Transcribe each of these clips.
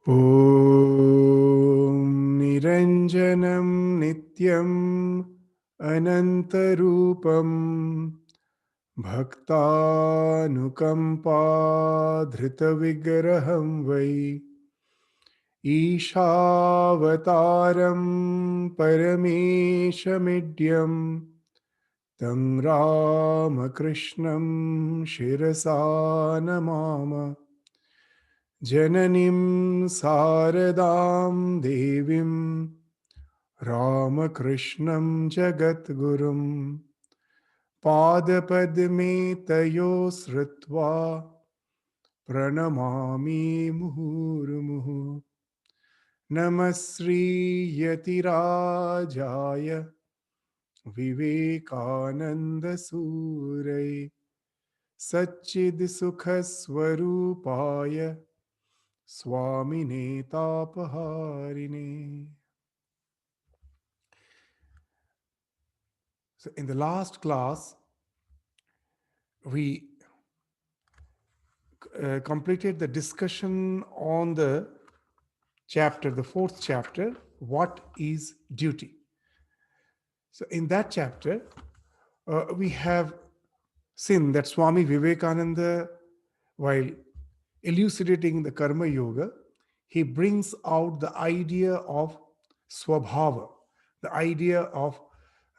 Om Niranjanam Nityam Anantarupam Bhaktanukampa Dhritavigraham Vai Ishavataram Parameshamidhyam Tam Ramakrishnam Shirasa Namama Jananim Saradam Devim Ramakrishnam Jagatgurum Padapadme Tayo Sritva Pranamami Muhurmuhu Namasri Yatirajaya Vivekananda Surai Satchid Sukhaswarupaya Swami Tapaharine. So in the last class, we completed the discussion on the chapter, the fourth chapter, what is duty? So in that chapter, we have seen that Swami Vivekananda, while elucidating the Karma Yoga, he brings out the idea of Swabhava, the idea of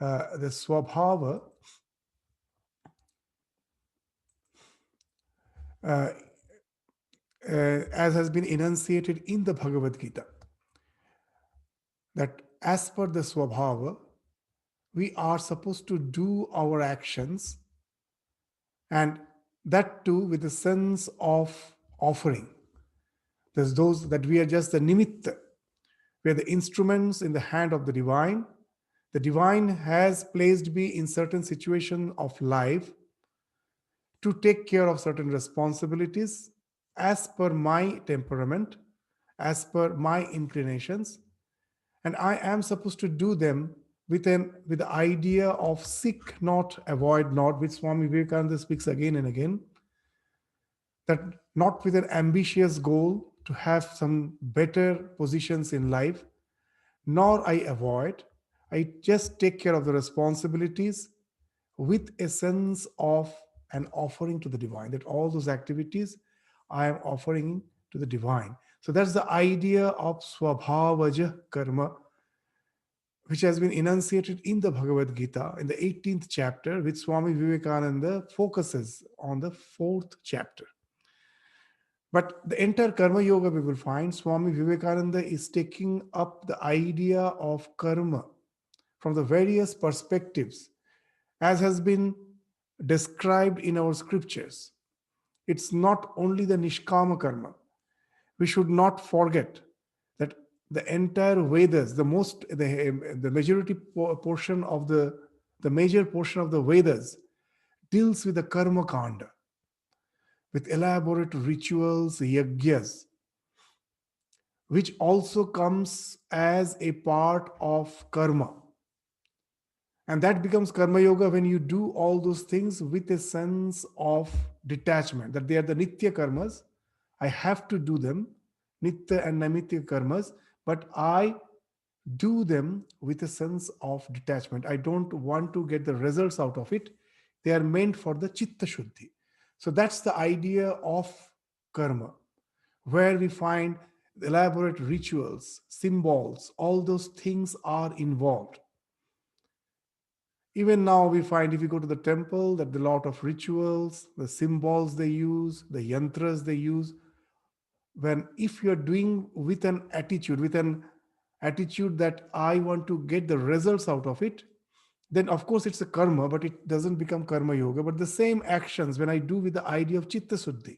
the Swabhava as has been enunciated in the Bhagavad Gita, that as per the Swabhava, we are supposed to do our actions, and that too with a sense of offering. There's those that we are just the nimitta, we are the instruments in the hand of the divine. The divine has placed me in certain situation of life to take care of certain responsibilities as per my temperament, as per my inclinations, and I am supposed to do them with the idea of seek not, avoid not, which Swami Vivekananda speaks again and again, that not with an ambitious goal to have some better positions in life, nor I avoid, I just take care of the responsibilities with a sense of an offering to the divine, that all those activities I am offering to the divine. So that's the idea of Swabhavaja Karma, which has been enunciated in the Bhagavad Gita in the 18th chapter, which Swami Vivekananda focuses on the 4th chapter. But the entire Karma Yoga, we will find Swami Vivekananda is taking up the idea of karma from the various perspectives as has been described in our scriptures. It's not only the Nishkama Karma. We should not forget that the entire Vedas, the majority portion of the major portion of the Vedas deals with the Karma Kanda, with elaborate rituals, yagyas, which also comes as a part of karma. And that becomes karma yoga when you do all those things with a sense of detachment, that they are the nitya karmas. I have to do them, nitya and namitya karmas, but I do them with a sense of detachment. I don't want to get the results out of it. They are meant for the chitta shuddhi. So that's the idea of karma, where we find elaborate rituals, symbols, all those things are involved. Even now we find, if you go to the temple, that the lot of rituals, the symbols they use, the yantras they use, if you're doing with an attitude that I want to get the results out of it, then of course it's a karma, but it doesn't become karma yoga. But the same actions, when I do with the idea of chitta shuddhi.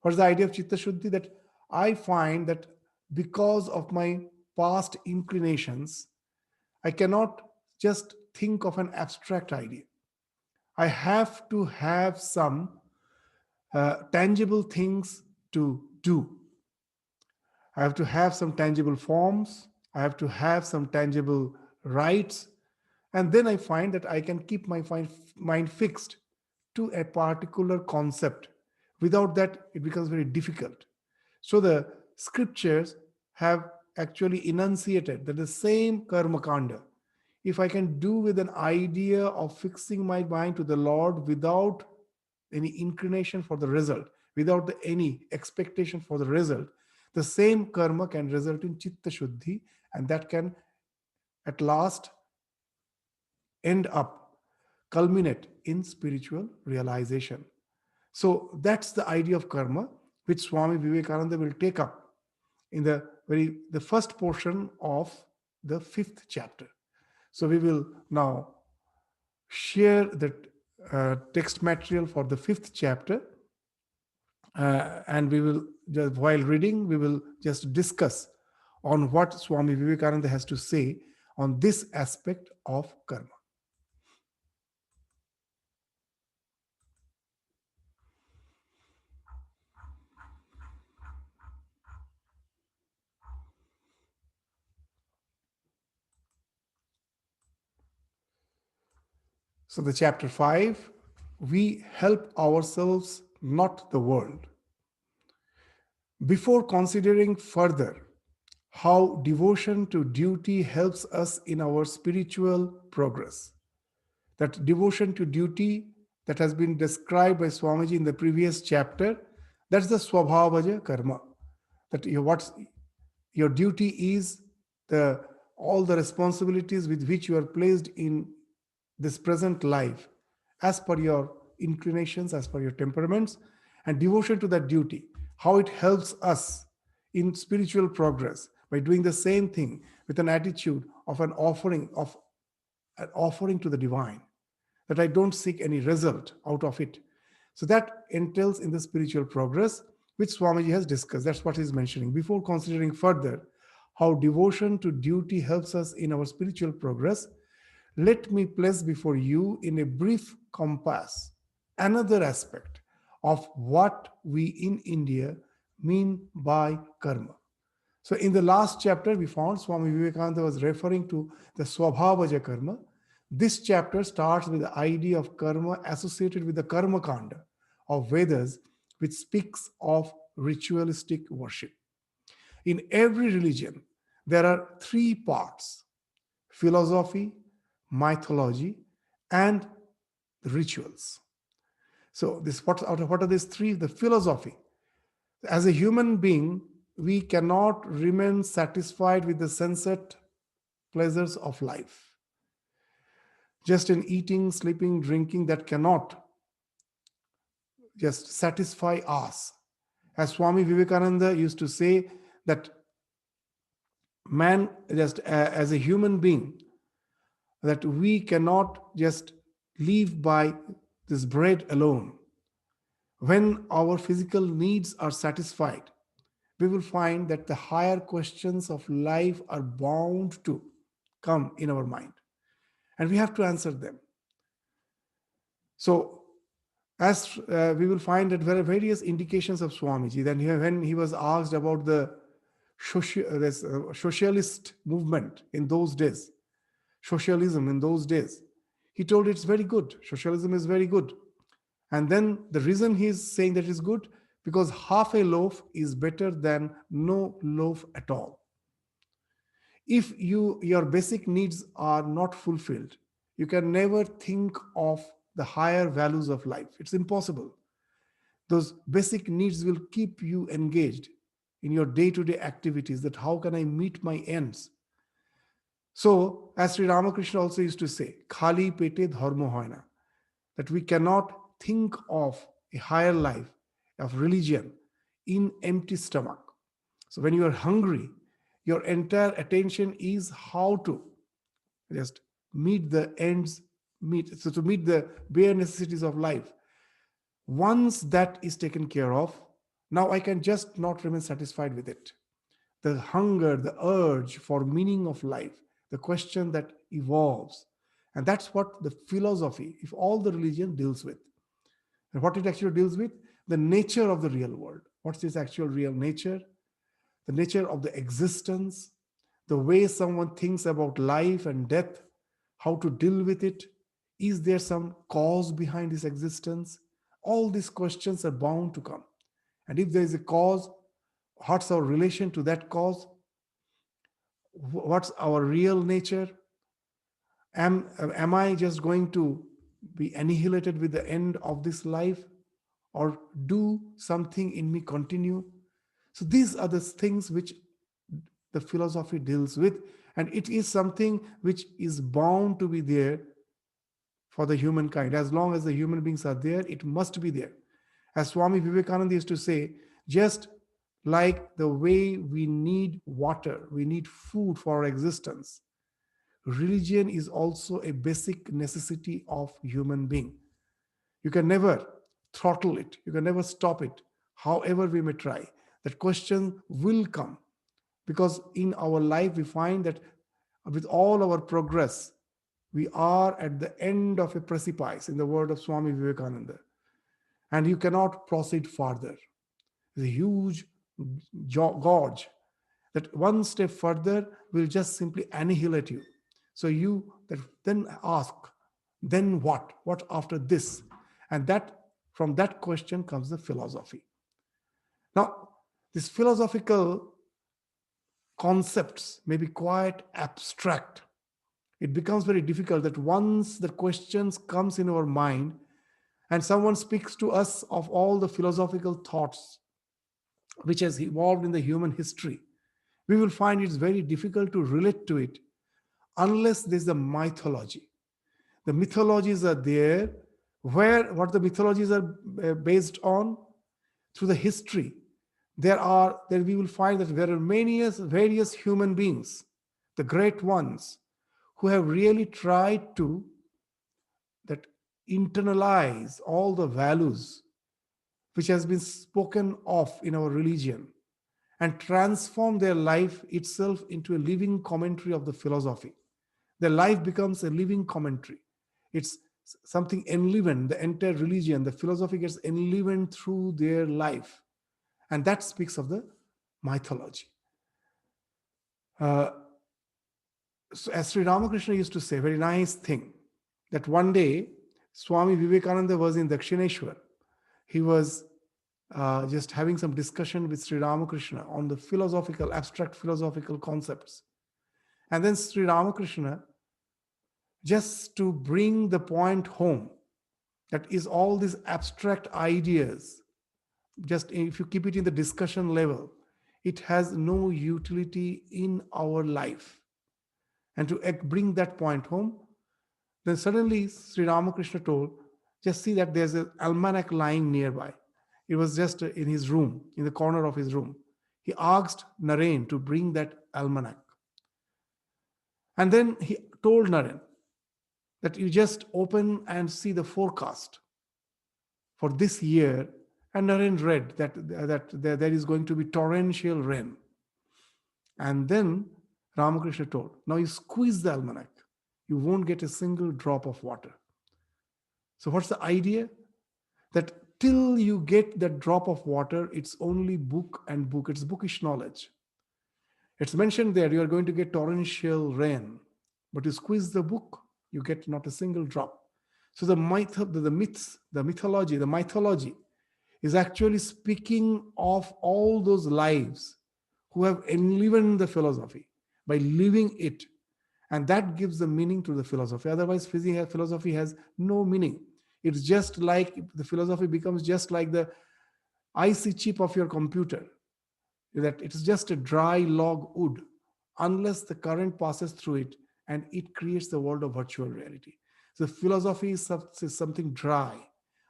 What's the idea of chitta shuddhi? That I find that because of my past inclinations, I cannot just think of an abstract idea. I have to have some tangible things to do. I have to have some tangible forms. I have to have some tangible rights. And then I find that I can keep my mind fixed to a particular concept. Without that, it becomes very difficult. So the scriptures have actually enunciated that the same karma kanda, if I can do with an idea of fixing my mind to the Lord without any inclination for the result, without any expectation for the result, the same karma can result in chitta shuddhi, and that can at last end up, culminate in spiritual realization. So that's the idea of karma, which Swami Vivekananda will take up in the first portion of the fifth chapter. So we will now share the text material for the fifth chapter, and we will just, while reading, we will just discuss on what Swami Vivekananda has to say on this aspect of karma. So the chapter 5, we help ourselves, not the world. Before considering further how devotion to duty helps us in our spiritual progress, that devotion to duty that has been described by Swamiji in the previous chapter, that's the swabhavaja karma. That what's your duty is the all the responsibilities with which you are placed in this present life, as per your inclinations, as per your temperaments, and devotion to that duty, how it helps us in spiritual progress by doing the same thing with an attitude of an offering to the divine, that I don't seek any result out of it. So that entails in the spiritual progress, which Swamiji has discussed. That's what he's mentioning. Before considering further how devotion to duty helps us in our spiritual progress, let me place before you in a brief compass another aspect of what we in India mean by karma. So, in the last chapter, we found Swami Vivekananda was referring to the Swabhavaja karma. This chapter starts with the idea of karma associated with the Karma Kanda of Vedas, which speaks of ritualistic worship. In every religion, there are three parts: philosophy, mythology, and the rituals. So, what are these three? The philosophy. As a human being, we cannot remain satisfied with the sensate pleasures of life. Just in eating, sleeping, drinking, that cannot just satisfy us. As Swami Vivekananda used to say, that man, just as a human being, that we cannot just live by this bread alone. When our physical needs are satisfied, we will find that the higher questions of life are bound to come in our mind, and we have to answer them. So, as we will find that there are various indications of Swamiji. Then, when he was asked about the socialist movement in those days, socialism in those days, he told it's very good. Socialism is very good. And then the reason he's saying that is good, because half a loaf is better than no loaf at all. If your basic needs are not fulfilled, you can never think of the higher values of life. It's impossible. Those basic needs will keep you engaged in your day-to-day activities, that how can I meet my ends. So, as Sri Ramakrishna also used to say, khali pete dharma hoy na, that we cannot think of a higher life of religion in empty stomach. So when you are hungry, your entire attention is how to just meet the ends, meet so to meet the bare necessities of life. Once that is taken care of, now I can just not remain satisfied with it. The hunger, the urge for meaning of life, the question that evolves. And that's what the philosophy, if all the religion deals with. And what it actually deals with, the nature of the real world. What's this actual real nature? The nature of the existence, the way someone thinks about life and death, how to deal with it. Is there some cause behind this existence? All these questions are bound to come. And if there is a cause, what's our relation to that cause, what's our real nature, am I just going to be annihilated with the end of this life, or do something in me continue? So these are the things which the philosophy deals with, and it is something which is bound to be there for the humankind. As long as the human beings are there, it must be there. As Swami Vivekananda used to say, just like the way we need water, we need food for our existence, religion is also a basic necessity of human being. You can never throttle it, you can never stop it, however we may try. That question will come, because in our life we find that with all our progress, we are at the end of a precipice, in the word of Swami Vivekananda, and you cannot proceed further. It's a huge gorge that one step further will just simply annihilate you. So you that then ask, then what? What after this? And that from that question comes the philosophy. Now, these philosophical concepts may be quite abstract. It becomes very difficult that once the questions comes in our mind and someone speaks to us of all the philosophical thoughts which has evolved in the human history, we will find it's very difficult to relate to it unless there's a mythology. The mythologies are there, where what the mythologies are based on, through the history. There we will find that there are many various human beings, the great ones, who have really tried to that internalize all the values which has been spoken of in our religion, and transform their life itself into a living commentary of the philosophy. Their life becomes a living commentary. It's something enlivened, the entire religion, the philosophy gets enlivened through their life. And that speaks of the mythology. Uh, so as Sri Ramakrishna used to say, very nice thing, that one day Swami Vivekananda was in Dakshineshwar. He was just having some discussion with Sri Ramakrishna on the philosophical, abstract philosophical concepts. And then Sri Ramakrishna, just to bring the point home, that is all these abstract ideas, just if you keep it in the discussion level, it has no utility in our life. And to bring that point home, then suddenly Sri Ramakrishna told, just see that there's an almanac lying nearby. It was just in his room, in the corner of his room. He asked Naren to bring that almanac. And then he told Naren that you just open and see the forecast for this year. And Naren read that there is going to be torrential rain. And then Ramakrishna told, now you squeeze the almanac, you won't get a single drop of water. So what's the idea? That till you get that drop of water, it's only book and book. It's bookish knowledge. It's mentioned there, you are going to get torrential rain, but you squeeze the book, you get not a single drop. So the mythology is actually speaking of all those lives who have enlivened the philosophy by living it. And that gives the meaning to the philosophy. Otherwise, philosophy has no meaning. It's just like the philosophy becomes just like the IC chip of your computer, that it's just a dry log wood, unless the current passes through it and it creates the world of virtual reality. So philosophy is something dry.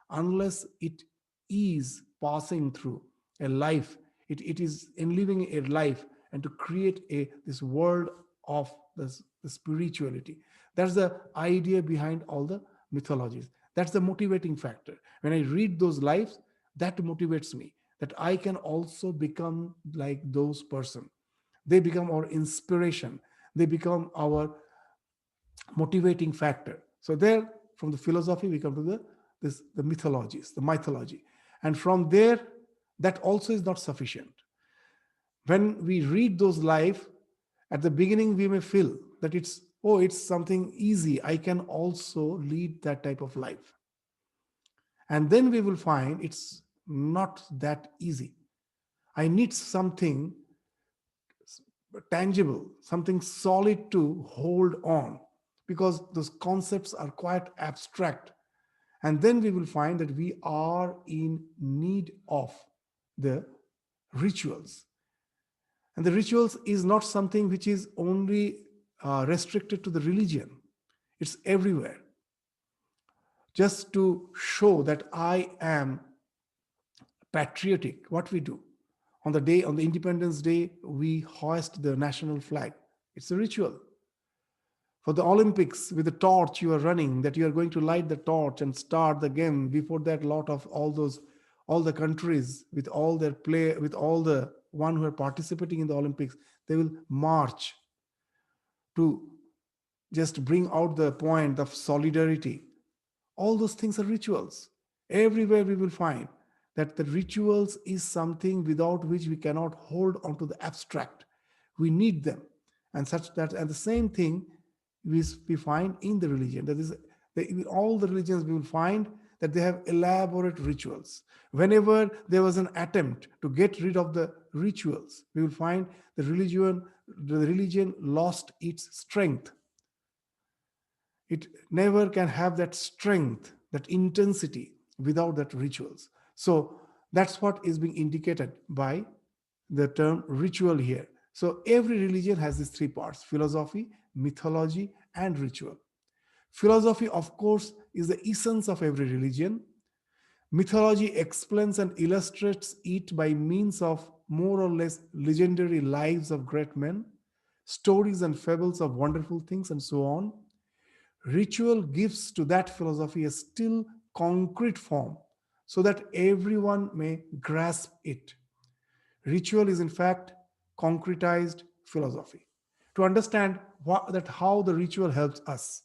Unless it is passing through a life, it is enliving a life and to create this world of the spirituality. That's the idea behind all the mythologies. That's the motivating factor. When I read those lives, that motivates me, that I can also become like those person. They become our inspiration. They become our motivating factor. So there, from the philosophy, we come to the mythologies, the mythology. And from there, that also is not sufficient. When we read those life, at the beginning, we may feel that it's something easy. I can also lead that type of life. And then we will find it's not that easy. I need something tangible, something solid to hold on, because those concepts are quite abstract. And then we will find that we are in need of the rituals. And the rituals is not something which is only restricted to the religion, it's everywhere. Just to show that I am patriotic, what we do on the day, on the Independence Day, we hoist the national flag. It's a ritual. For the Olympics, with the torch you are running, that you are going to light the torch and start the game. Before that, lot of all the countries with all their play, with all the one who are participating in the Olympics, they will march to just bring out the point of solidarity. All those things are rituals. Everywhere we will find that the rituals is something without which we cannot hold on to the abstract. We need them. And such that, and the same thing we find in the religion. That is, in all the religions we will find that they have elaborate rituals. Whenever there was an attempt to get rid of the rituals, we will find the religion lost its strength. It never can have that strength, that intensity without that rituals. So that's what is being indicated by the term ritual here. So every religion has these three parts: philosophy, mythology, and ritual. Philosophy, of course, is the essence of every religion. Mythology explains and illustrates it by means of more or less legendary lives of great men, stories and fables of wonderful things, and so on. Ritual gives to that philosophy a still concrete form so that everyone may grasp it. Ritual is, in fact, concretized philosophy. To understand how the ritual helps us,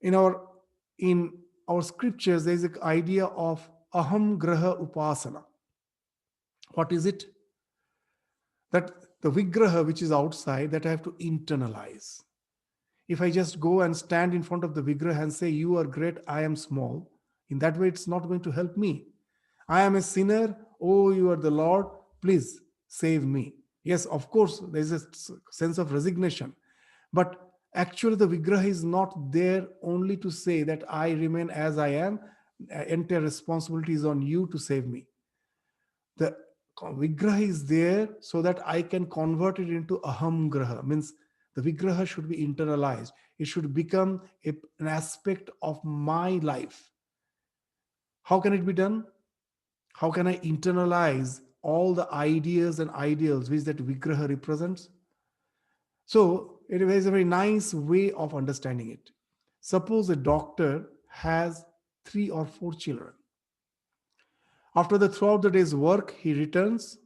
in our scriptures, there is an idea of aham graha upasana. What is it? That the vigraha which is outside, that I have to internalize. If I just go and stand in front of the vigraha and say, "You are great, I am small," in that way, it's not going to help me. I am a sinner, oh, you are the Lord, please save me. Yes, of course, there is a sense of resignation. But actually, the vigraha is not there only to say that I remain as I am, entire responsibility is on you to save me. The vigraha is there so that I can convert it into aham graha, means the vigraha should be internalized. It should become an aspect of my life. How can it be done? How can I internalize all the ideas and ideals which that vigraha represents? So it is a very nice way of understanding it. Suppose a doctor has 3 or 4 children. After throughout the day's work, he returns.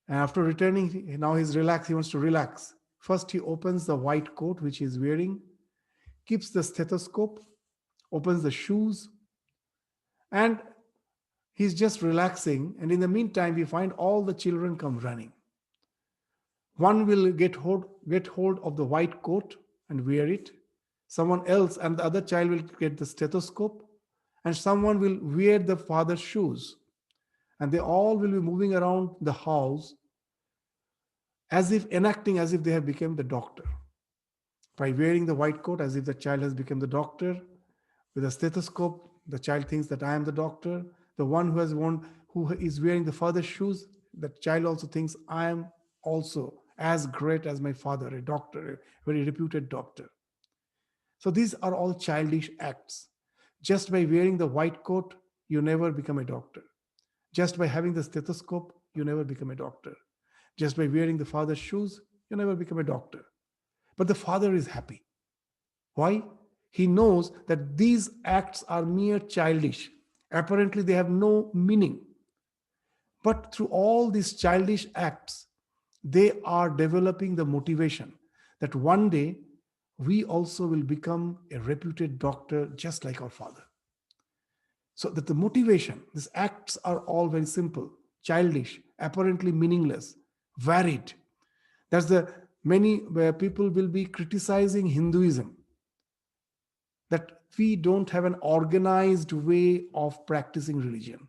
And after returning, now he's relaxed. He wants to relax. First, he opens the white coat which he's wearing, keeps the stethoscope, opens the shoes, and he's just relaxing. And in the meantime, we find all the children come running. One will get hold of the white coat and wear it. Someone else and the other child will get the stethoscope, and someone will wear the father's shoes. And they all will be moving around the house as if enacting as if they have become the doctor. By wearing the white coat, as if the child has become the doctor. With a stethoscope, the child thinks that I am the doctor. The one who is wearing the father's shoes, the child also thinks I am also as great as my father, a doctor, a very reputed doctor. So these are all childish acts. Just by wearing the white coat, you never become a doctor. Just by having the stethoscope, you never become a doctor. Just by wearing the father's shoes, you never become a doctor. But the father is happy. Why? He knows that these acts are mere childish. Apparently, they have no meaning. But through all these childish acts, they are developing the motivation that one day we also will become a reputed doctor just like our father. So that the motivation, these acts are all very simple, childish, apparently meaningless, varied. That's the many where people will be criticizing Hinduism, that we don't have an organized way of practicing religion.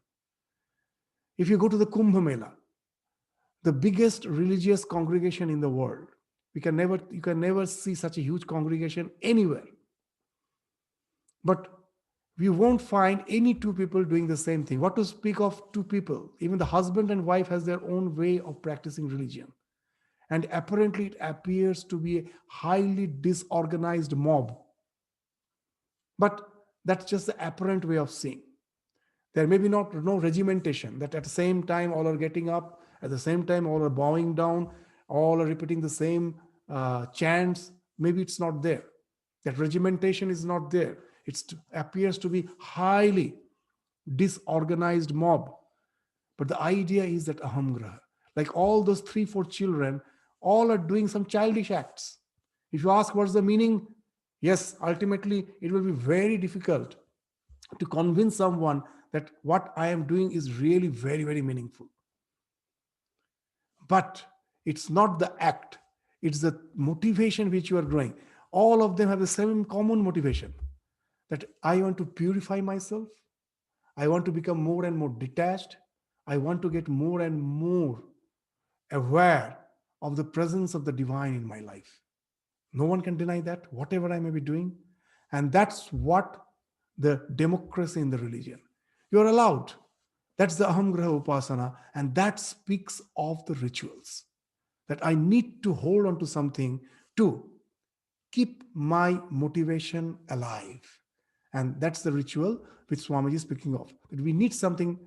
If you go to the Kumbh Mela, the biggest religious congregation in the world, you can never see such a huge congregation anywhere. But we won't find any two people doing the same thing. What to speak of two people? Even the husband and wife has their own way of practicing religion. And apparently it appears to be a highly disorganized mob. But that's just the apparent way of seeing. There may be no regimentation, that at the same time all are getting up, at the same time all are bowing down, all are repeating the same chants. Maybe it's not there. That regimentation is not there. It appears to be highly disorganized mob. But the idea is that ahamgraha, like all those 3, 4 children, all are doing some childish acts. If you ask what's the meaning, yes, ultimately it will be very difficult to convince someone that what I am doing is really very, very meaningful. But it's not the act, it's the motivation which you are growing. All of them have the same common motivation, that I want to purify myself, I want to become more and more detached, I want to get more and more aware of the presence of the divine in my life. No one can deny that, whatever I may be doing. And that's what the democracy in the religion. You're allowed. That's the Ahamgraha Upasana. And that speaks of the rituals. That I need to hold on to something to keep my motivation alive. And that's the ritual which Swamiji is speaking of. That we need something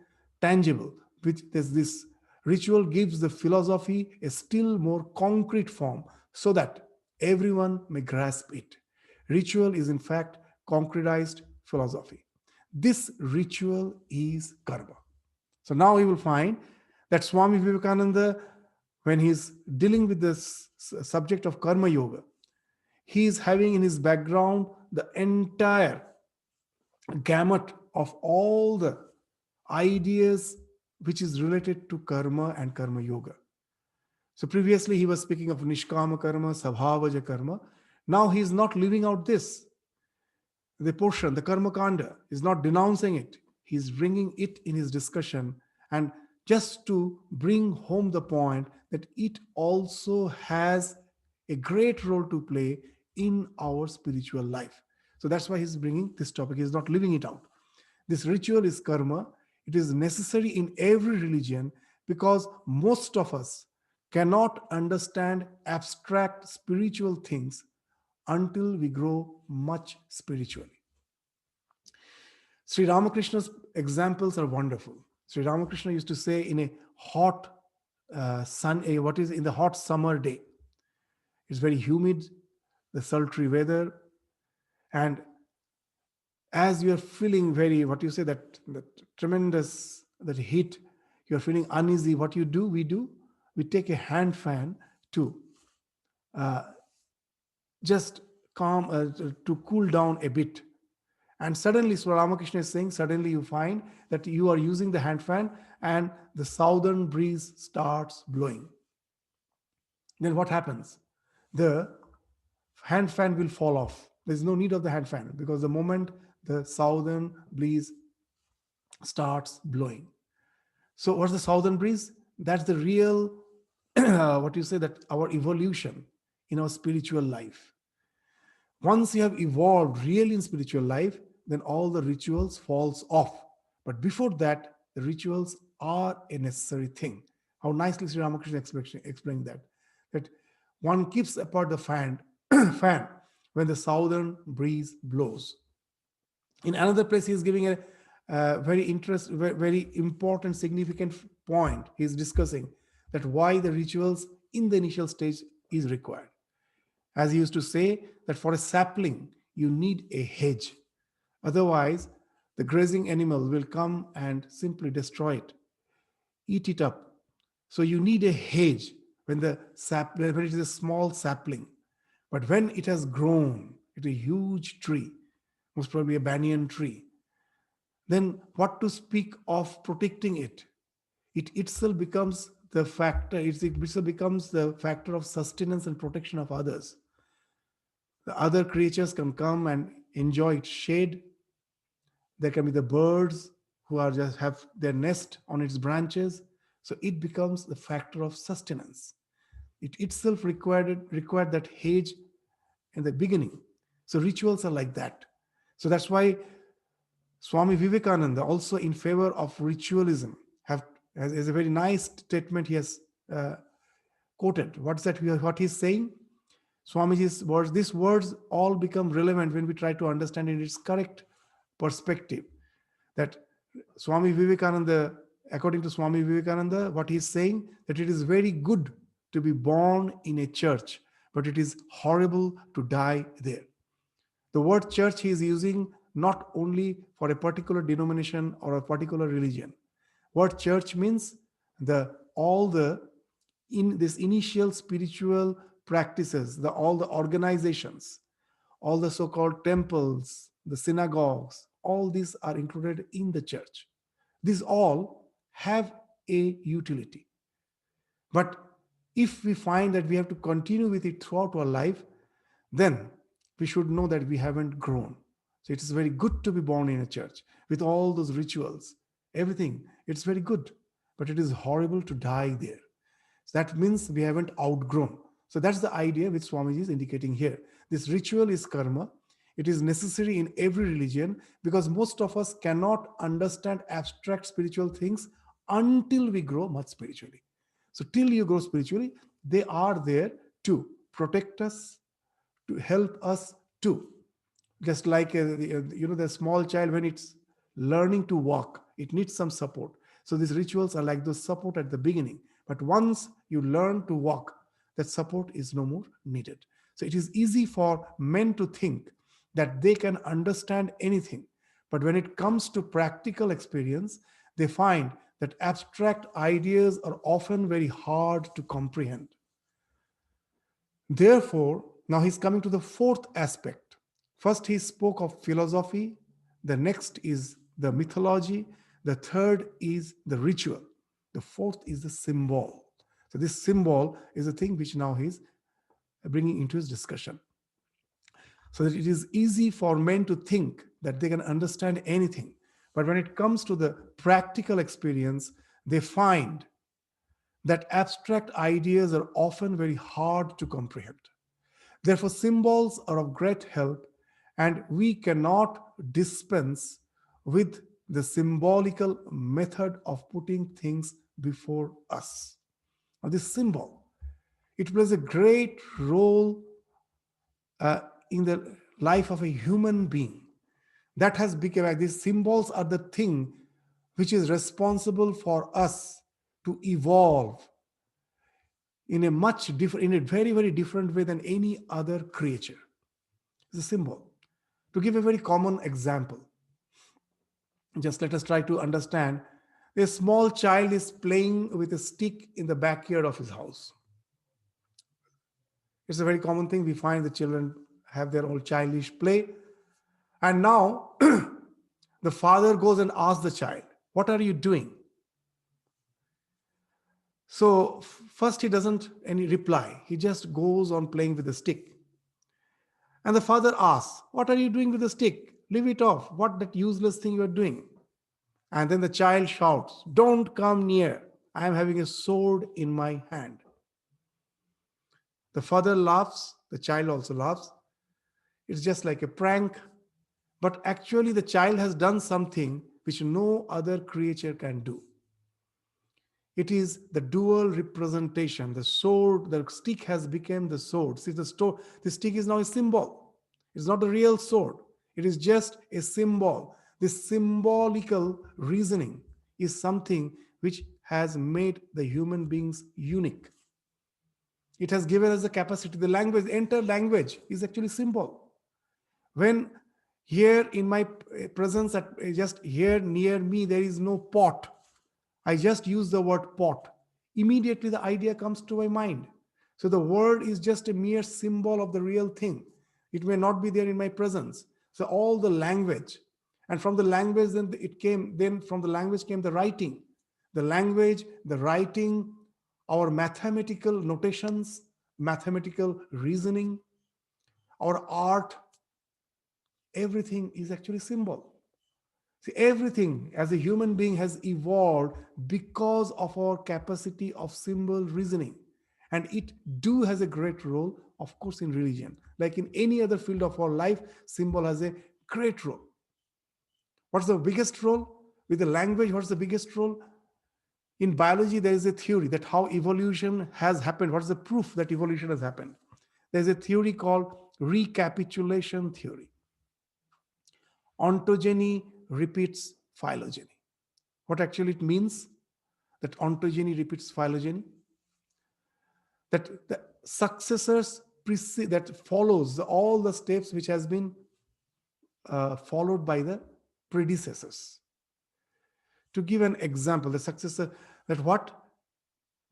tangible, which this ritual gives the philosophy a still more concrete form so that everyone may grasp it. Ritual is in fact concretized philosophy. This ritual is karma. So now we will find that Swami Vivekananda, when he's dealing with this subject of karma yoga, he is having in his background the entire gamut of all the ideas which is related to karma and karma yoga. So previously he was speaking of nishkama karma, sabhavaja karma. Now he is not leaving out this. The portion, the karma kanda, is not denouncing it. He is bringing it in his discussion, and just to bring home the point that it also has a great role to play in our spiritual life. So that's why he's bringing this topic. He's not leaving it out. This ritual is karma. It is necessary in every religion because most of us cannot understand abstract spiritual things until we grow much spiritually. Sri Ramakrishna's examples are wonderful. Sri Ramakrishna used to say in a hot what is in the hot summer day, it's very humid, the sultry weather, and as you are feeling very, what you say, that tremendous, that heat, you're feeling uneasy, what you do, we take a hand fan to just calm, to cool down a bit. And suddenly, Sri Ramakrishna is saying, suddenly you find that you are using the hand fan and the southern breeze starts blowing. Then what happens? The hand fan will fall off. There's no need of the hand fan because the moment the southern breeze starts blowing. So what's the southern breeze? That's the real, what you say, that our evolution in our spiritual life. Once you have evolved really in spiritual life, then all the rituals falls off. But before that, the rituals are a necessary thing. How nicely Sri Ramakrishna explained that one keeps apart the fan, fan when the southern breeze blows. In another place, he is giving a very important, significant point. He is discussing that why the rituals in the initial stage is required. As he used to say, that for a sapling, you need a hedge. Otherwise, the grazing animal will come and simply destroy it, eat it up. So you need a hedge when it is a small sapling. But when it has grown, it's a huge tree, most probably a banyan tree, then what to speak of protecting it? It itself becomes the factor, it itself becomes the factor of sustenance and protection of others. The other creatures can come and enjoy its shade. There can be the birds who are just have their nest on its branches. So it becomes the factor of sustenance. It itself required that hedge in the beginning. So rituals are like that. So that's why Swami Vivekananda, also in favor of ritualism, has a very nice statement he has uh, quoted. What's that? What he's saying? Swamiji's words. These words all become relevant when we try to understand in its correct perspective. That Swami Vivekananda, according to Swami Vivekananda, what he's saying, that it is very good to be born in a church, but it is horrible to die there. The word church he is using not only for a particular denomination or a particular religion. What church means, the all the in this initial spiritual practices, all the organizations, all the so-called temples, the synagogues, all these are included in the church. These all have a utility. But if we find that we have to continue with it throughout our life, then we should know that we haven't grown. So it is very good to be born in a church with all those rituals, everything. It's very good, but it is horrible to die there. So that means we haven't outgrown. So that's the idea which Swamiji is indicating here. This ritual is karma. It is necessary in every religion because most of us cannot understand abstract spiritual things until we grow much spiritually. So till you grow spiritually, they are there to protect us, to help us too. Just like the small child, when it's learning to walk, it needs some support. So these rituals are like those support at the beginning, but once you learn to walk, that support is no more needed. So it is easy for men to think that they can understand anything, but when it comes to practical experience, they find that abstract ideas are often very hard to comprehend. Therefore, now he's coming to the fourth aspect. First, he spoke of philosophy. The next is the mythology. The third is the ritual. The fourth is the symbol. So, this symbol is the thing which now he's bringing into his discussion. So that it is easy for men to think that they can understand anything. But when it comes to the practical experience, they find that abstract ideas are often very hard to comprehend. Therefore, symbols are of great help, and we cannot dispense with the symbolical method of putting things before us. Now, this symbol, it plays a great role in the life of a human being. That has become like these symbols are the thing which is responsible for us to evolve in a much different, in a very, very different way than any other creature. It's a symbol. To give a very common example, just let us try to understand. A small child is playing with a stick in the backyard of his house. It's a very common thing. We find the children have their own childish play. And now the father goes and asks the child, "What are you doing?" So first he doesn't any reply. He just goes on playing with the stick. And the father asks, "What are you doing with the stick? Leave it off. What that useless thing you are doing?" And then the child shouts, "Don't come near. I am having a sword in my hand." The father laughs. The child also laughs. It's just like a prank. But actually, the child has done something which no other creature can do. It is the dual representation. The sword, the stick has become the sword. See, the stick is now a symbol. It's not a real sword. It is just a symbol. This symbolical reasoning is something which has made the human beings unique. It has given us the capacity. The language, the entire language is actually symbol. When here in my presence, at just here near me, there is no pot. I just use the word pot. Immediately the idea comes to my mind. So the word is just a mere symbol of the real thing. It may not be there in my presence. So all the language, and from the language then from the language came the writing. The language, the writing, our mathematical notations, mathematical reasoning, our art, everything is actually symbol. See, everything as a human being has evolved because of our capacity of symbol reasoning. And it do has a great role, of course, in religion. Like in any other field of our life, symbol has a great role. What's the biggest role? With the language, what's the biggest role? In biology, there is a theory that how evolution has happened. What's the proof that evolution has happened? There's a theory called recapitulation theory. Ontogeny repeats phylogeny. What actually it means? That ontogeny repeats phylogeny. That the successors that follows all the steps which has been followed by the predecessors. To give an example, the successor, that what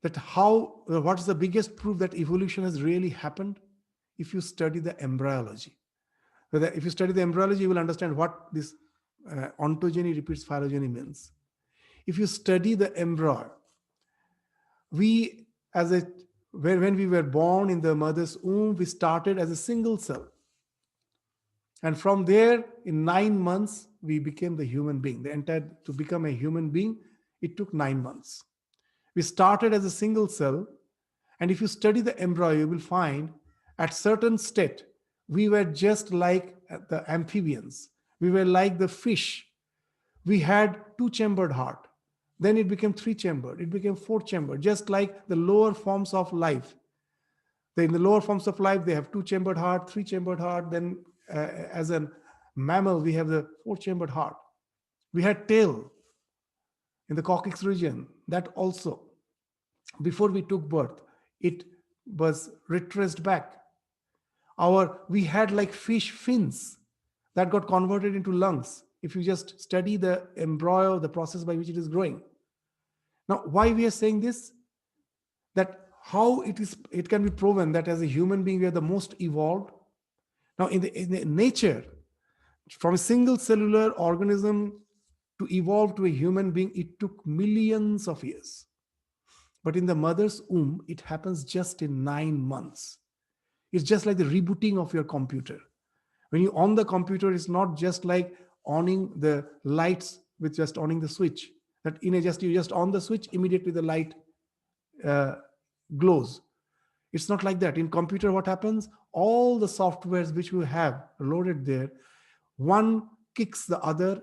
that how what's the biggest proof that evolution has really happened? If you study the embryology. If you study the embryology, you will understand what this ontogeny repeats phylogeny means. If you study the embryo, we as a when we were born in the mother's womb, we started as a single cell. And from there, in 9 months, we became the human being. The entire to become a human being, it took 9 months. We started as a single cell, and if you study the embryo, you will find at certain state, we were just like the amphibians. We were like the fish. We had two-chambered heart. Then it became three-chambered. It became four-chambered, just like the lower forms of life. In the lower forms of life, they have two-chambered heart, three-chambered heart. Then as a mammal, we have the four-chambered heart. We had tail in the coccyx region. That also, before we took birth, it was retraced back. We had like fish fins that got converted into lungs. If you just study the embryo, the process by which it is growing. Now, why we are saying this? That how it can be proven that as a human being, we are the most evolved. Now, in the nature, from a single cellular organism to evolve to a human being, it took millions of years. But in the mother's womb, it happens just in 9 months. It's just like the rebooting of your computer. When you on the computer, it's not just like owning the lights with just owning the switch. That you just on the switch, immediately the light glows. It's not like that. In computer, what happens? All the softwares which you have loaded there, one kicks the other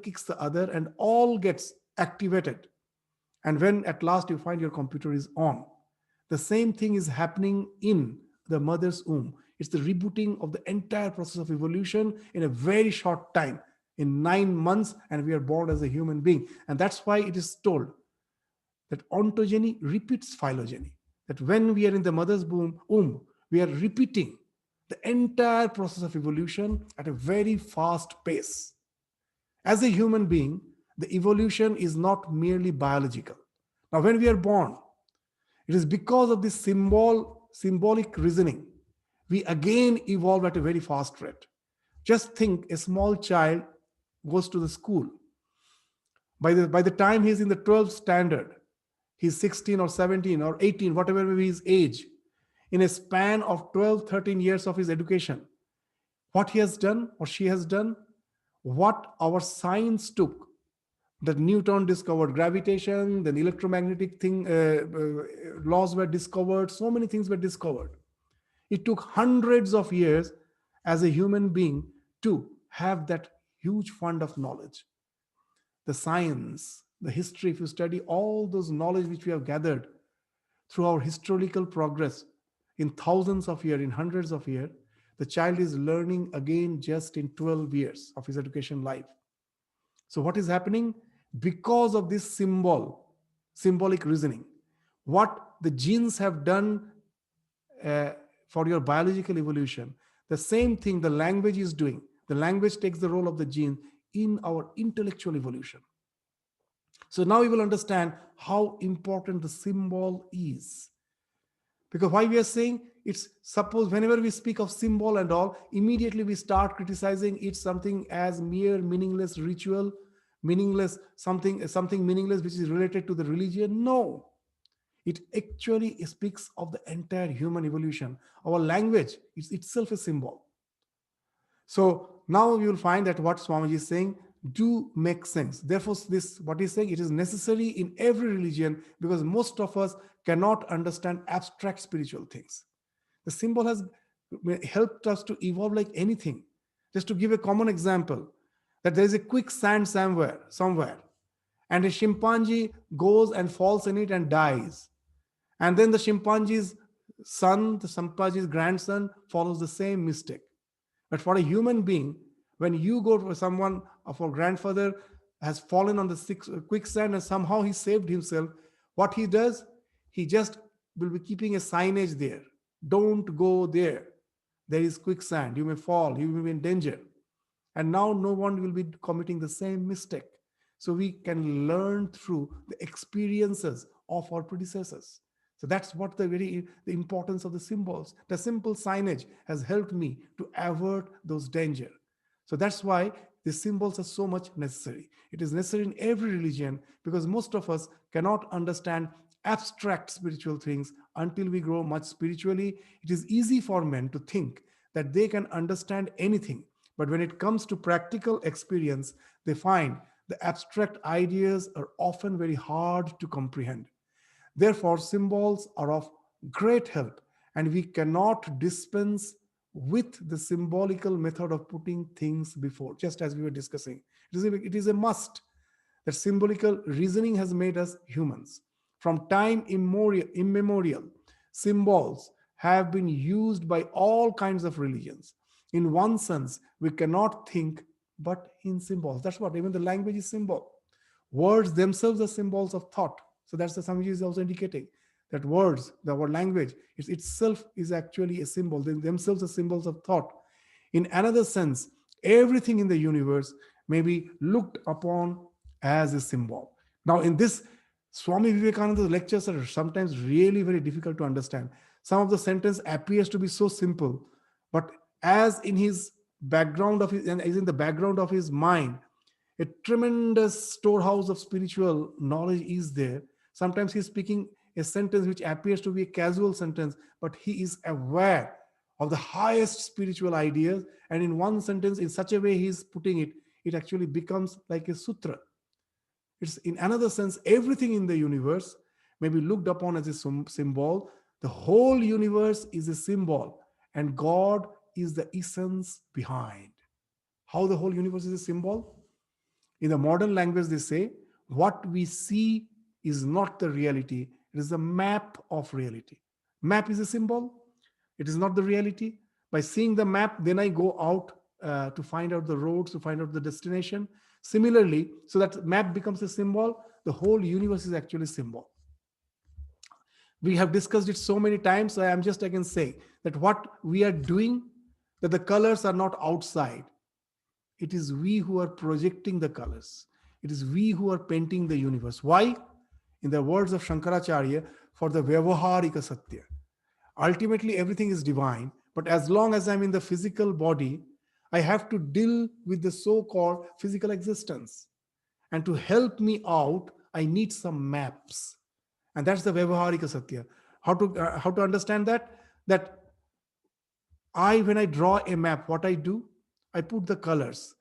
kicks the other, and all gets activated. And when at last you find your computer is on, the same thing is happening in the mother's womb. It's the rebooting of the entire process of evolution in a very short time, in 9 months, and we are born as a human being. And that's why it is told that ontogeny repeats phylogeny. That when we are in the mother's womb, we are repeating the entire process of evolution at a very fast pace. As a human being, the evolution is not merely biological. Now, when we are born, it is because of this symbolic reasoning, we again evolve at a very fast rate. Just think, a small child goes to the school. By the time he's in the 12th standard, he's 16 or 17 or 18, whatever may be his age, in a span of 12, 13 years of his education, what he has done or she has done, what our science took, that Newton discovered gravitation, then electromagnetic laws were discovered, so many things were discovered. It took hundreds of years as a human being to have that huge fund of knowledge. The science, the history, if you study all those knowledge which we have gathered through our historical progress in thousands of years, in hundreds of years, the child is learning again just in 12 years of his education life. So what is happening? Because of this symbolic reasoning, what the genes have done for your biological evolution, the same thing the language is doing. The language takes the role of the gene in our intellectual evolution. So now you will understand how important the symbol is. Because why we are saying it's, suppose whenever we speak of symbol and all, immediately we start criticizing it something as mere meaningless ritual, meaningless something meaningless which is related to the religion. No, it actually speaks of the entire human evolution. Our language is itself a symbol. So now you will find that what Swamiji is saying, do make sense. Therefore, this what he's saying, it is necessary in every religion because most of us cannot understand abstract spiritual things. The symbol has helped us to evolve like anything. Just to give a common example, that there is a quicksand somewhere, and a chimpanzee goes and falls in it and dies. And then the chimpanzee's son, the chimpanzee's grandson, follows the same mistake. But for a human being, when you go to someone of our grandfather has fallen on the quicksand and somehow he saved himself, what he does, he just will be keeping a signage there. Don't go there. There is quicksand. You may fall. You may be in danger. And now no one will be committing the same mistake. So we can learn through the experiences of our predecessors. So that's what the importance of the symbols. The simple signage has helped me to avert those danger. So that's why the symbols are so much necessary. It is necessary in every religion because most of us cannot understand abstract spiritual things until we grow much spiritually. It is easy for men to think that they can understand anything. But when it comes to practical experience, they find the abstract ideas are often very hard to comprehend. Therefore, symbols are of great help, and we cannot dispense with the symbolical method of putting things before, just as we were discussing. It is a must that symbolical reasoning has made us humans. From time immemorial, symbols have been used by all kinds of religions. In one sense, we cannot think but in symbols. That's what even the language is symbol. Words themselves are symbols of thought. So that's the Swamiji is also indicating that words, the word language, itself is actually a symbol. They themselves are symbols of thought. In another sense, everything in the universe may be looked upon as a symbol. Now, in this, Swami Vivekananda's lectures are sometimes really very difficult to understand. Some of the sentence appears to be so simple, but as in his background of his and as in the background of his mind, a tremendous storehouse of spiritual knowledge is there. Sometimes he's speaking a sentence which appears to be a casual sentence, but he is aware of the highest spiritual ideas. And in one sentence, in such a way he's putting it, it actually becomes like a sutra. It's in another sense, everything in the universe may be looked upon as a symbol. The whole universe is a symbol, and God is the essence behind. How the whole universe is a symbol? In the modern language, they say, what we see is not the reality. It is a map of reality. Map is a symbol. It is not the reality. By seeing the map, then I go out to find out the roads, to find out the destination. Similarly, so that map becomes a symbol, the whole universe is actually a symbol. We have discussed it so many times, so I am just again saying that what we are doing, that the colors are not outside. It is we who are projecting the colors. It is we who are painting the universe. Why? In the words of Shankaracharya, for the Vyavaharika Satya. Ultimately, everything is divine, but as long as I'm in the physical body, I have to deal with the so-called physical existence. And to help me out, I need some maps. And that's the Vyavaharika Satya. How to understand that? That when I draw a map, what I do, I put the colors.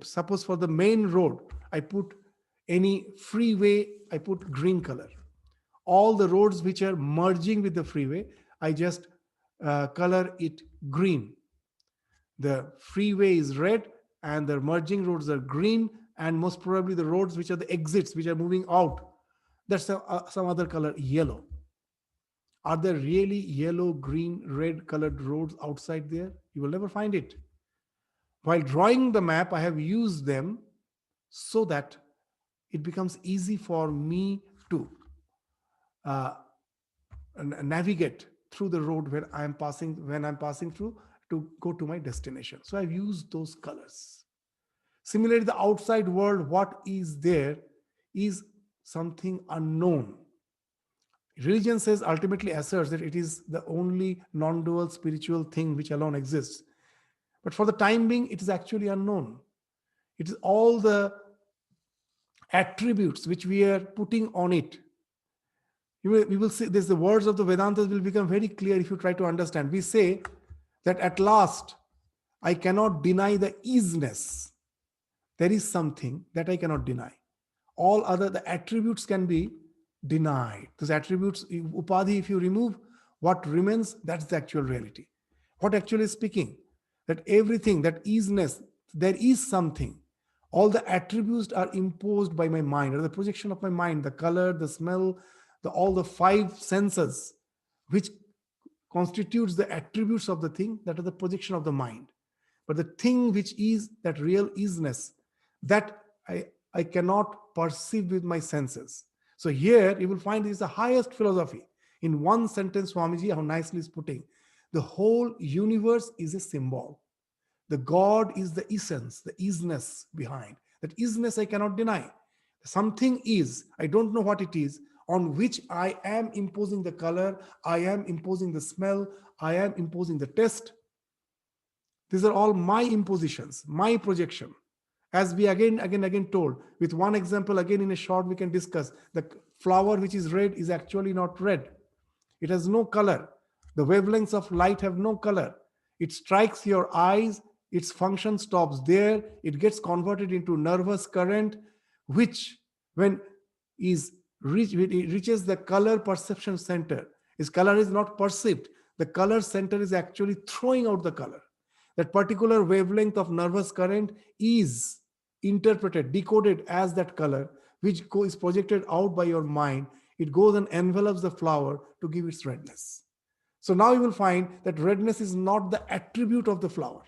Suppose for the main road, I put any freeway, I put green color. All the roads which are merging with the freeway, I just color it green. The freeway is red and the merging roads are green, and most probably the roads which are the exits, which are moving out, that's some other color, yellow. Are there really yellow, green, red colored roads outside there? You will never find it. While drawing the map, I have used them so that it becomes easy for me to navigate through the road when I'm passing through to go to my destination. So I've used those colors. Similarly, the outside world, what is there is something unknown. Religion says, ultimately asserts that it is the only non-dual spiritual thing which alone exists. But for the time being, it is actually unknown. It is all the attributes which we are putting on it. We will see this, the words of the Vedantas will become very clear if you try to understand. We say that at last, I cannot deny the isness. there is something that I cannot deny. All other the attributes can be denied. Those attributes, upadhi, if you remove, what remains, that's the actual reality. What actually is speaking? That everything, that isness, there is something. All the attributes are imposed by my mind, or the projection of my mind, the color, the smell, all the five senses, which constitutes the attributes of the thing, that are the projection of the mind. But the thing which is that real isness, that I cannot perceive with my senses. So here you will find this is the highest philosophy. In one sentence, Swamiji, how nicely is putting, the whole universe is a symbol. The God is the essence, the isness behind. That isness I cannot deny. Something is, I don't know what it is, on which I am imposing the color, I am imposing the smell, I am imposing the taste. These are all my impositions, my projection. As we again told, with one example, again in a short, we can discuss the flower which is red is actually not red. It has no color. The wavelengths of light have no color. It strikes your eyes, its function stops there, it gets converted into nervous current, which when it reaches the color perception center, its color is not perceived. The color center is actually throwing out the color. That particular wavelength of nervous current is interpreted, decoded as that color, which is projected out by your mind. It goes and envelops the flower to give its redness. So now you will find that redness is not the attribute of the flower.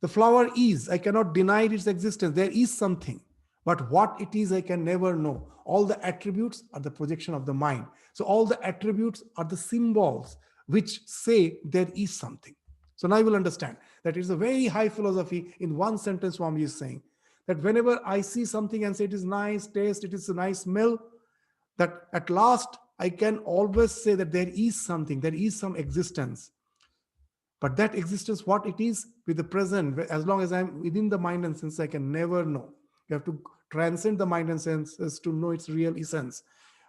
The flower is, I cannot deny its existence. There is something. But what it is, I can never know. All the attributes are the projection of the mind. So all the attributes are the symbols which say there is something. So now you will understand that it's a very high philosophy. In one sentence, Swami is saying that whenever I see something and say it is nice taste, it is a nice smell, that at last I can always say that there is something, there is some existence. But that existence, what it is with the present, as long as I'm within the mind and sense, I can never know. You have to transcend the mind and senses to know its real essence.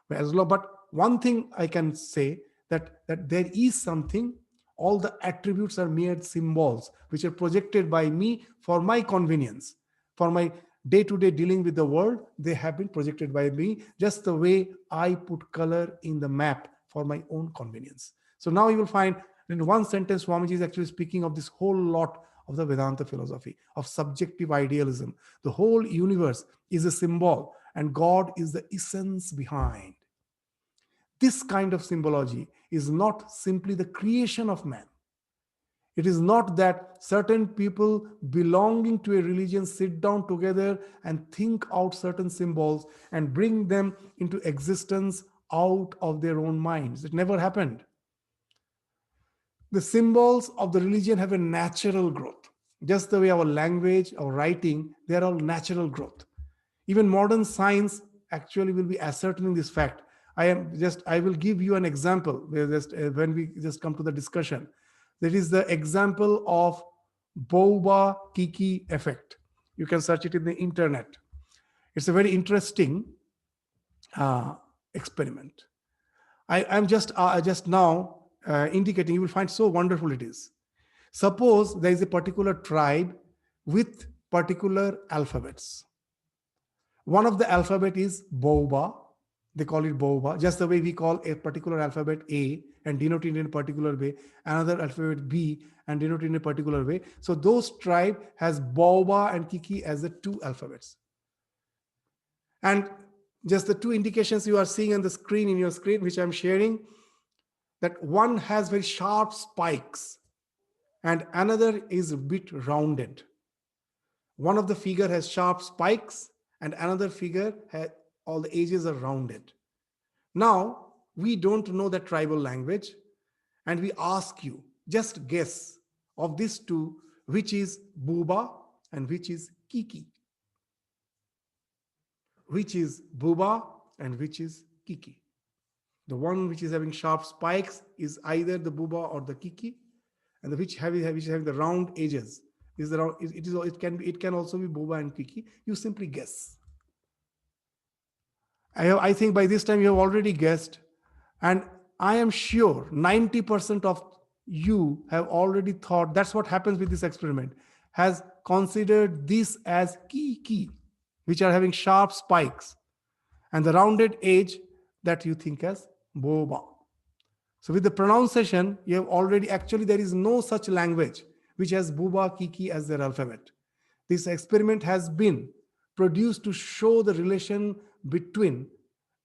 But one thing I can say, that there is something. All the attributes are mere symbols which are projected by me for my convenience. For my day-to-day dealing with the world, they have been projected by me, just the way I put color in the map for my own convenience. So now you will find in one sentence, Swamiji is actually speaking of this whole lot of the Vedanta philosophy, of subjective idealism. The whole universe is a symbol and God is the essence behind. This kind of symbology is not simply the creation of man. It is not that certain people belonging to a religion sit down together and think out certain symbols and bring them into existence out of their own minds. It never happened. The symbols of the religion have a natural growth. Just the way our language, our writing, they are all natural growth. Even modern science actually will be ascertaining this fact. I will give you an example when we just come to the discussion. That is the example of Boba Kiki effect. You can search it in the internet. It's a very interesting experiment. I'm just now indicating, you will find so wonderful it is. Suppose there is a particular tribe with particular alphabets. One of the alphabet is Boba. They call it Boba, just the way we call a particular alphabet A and denote it in a particular way, another alphabet B and denote it in a particular way. So those tribe has Boba and Kiki as the two alphabets. And just the two indications you are seeing on the screen, in your screen, which I'm sharing, that one has very sharp spikes and another is a bit rounded. One of the figure has sharp spikes and another figure has all the edges are rounded. Now, we don't know the tribal language and we ask you, just guess of these two, which is Buba and which is Kiki. Which is Buba and which is Kiki. The one which is having sharp spikes is either the Buba or the Kiki, and the which is having the round edges is the round. It can also be Buba and Kiki. You simply guess. I think by this time you have already guessed, and I am sure 90% of you have already thought. That's what happens with this experiment. has considered this as key, which are having sharp spikes, and the rounded edge that you think as boba. So with the pronunciation, you have already, actually there is no such language which has buba kiki as their alphabet. This experiment has been produced to show the relation between